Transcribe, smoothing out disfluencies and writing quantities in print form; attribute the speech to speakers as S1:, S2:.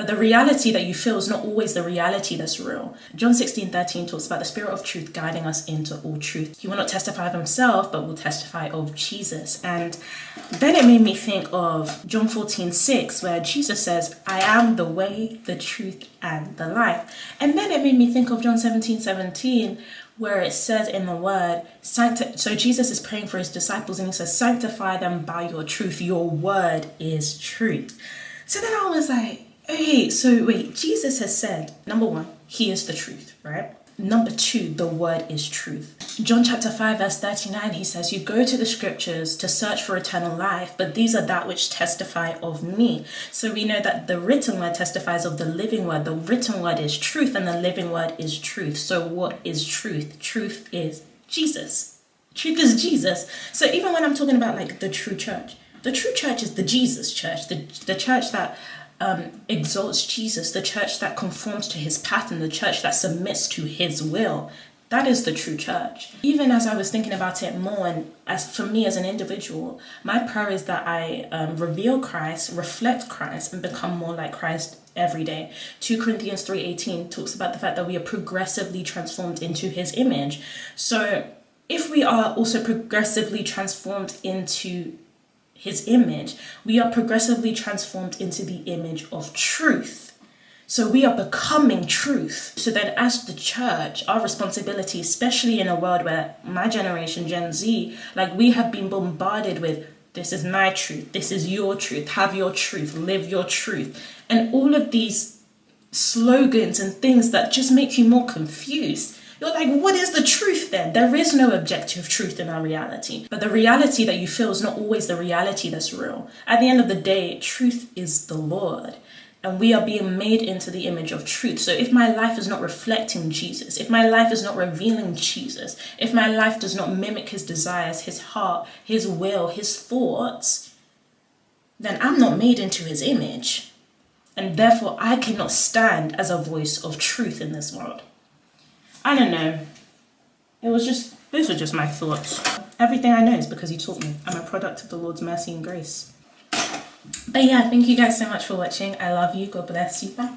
S1: But the reality that you feel is not always the reality that's real. John 16:13 talks about the Spirit of truth guiding us into all truth. He will not testify of himself, but will testify of Jesus. And then it made me think of John 14:6, where Jesus says, I am the way, the truth, and the life. And then it made me think of John 17:17, where it says in the word, so Jesus is praying for his disciples and he says, sanctify them by your truth. Your word is truth. So then I was like, okay, so wait, Jesus has said, number one, he is the truth, right? Number two, the word is truth. John chapter 5 verse 39, he says, you go to the scriptures to search for eternal life, but these are that which testify of me. So we know that the written word testifies of the living word. The written word is truth and the living word is truth. So what is truth? Truth is Jesus. Truth is Jesus. So even when I'm talking about like the true church is the Jesus church, the church that exalts Jesus, the church that conforms to his pattern, the church that submits to his will. That is the true church. Even as I was thinking about it more, and as for me as an individual, my prayer is that I reveal Christ, reflect Christ, and become more like Christ every day. 2 Corinthians 3:18 talks about the fact that we are progressively transformed into his image. So if we are also progressively transformed into his image, we are progressively transformed into the image of truth. So we are becoming truth. So then as the church, our responsibility, especially in a world where my generation, Gen Z, like we have been bombarded with, this is my truth, this is your truth, have your truth, live your truth. And all of these slogans and things that just make you more confused. You're like, what is the truth then? There is no objective truth in our reality. But the reality that you feel is not always the reality that's real. At the end of the day, truth is the Lord. And we are being made into the image of truth. So if my life is not reflecting Jesus, if my life is not revealing Jesus, if my life does not mimic his desires, his heart, his will, his thoughts, then I'm not made into his image. And therefore, I cannot stand as a voice of truth in this world. I don't know. Those were just my thoughts. Everything I know is because he taught me. I'm a product of the Lord's mercy and grace. But yeah, thank you guys so much for watching. I love you. God bless you. Bye.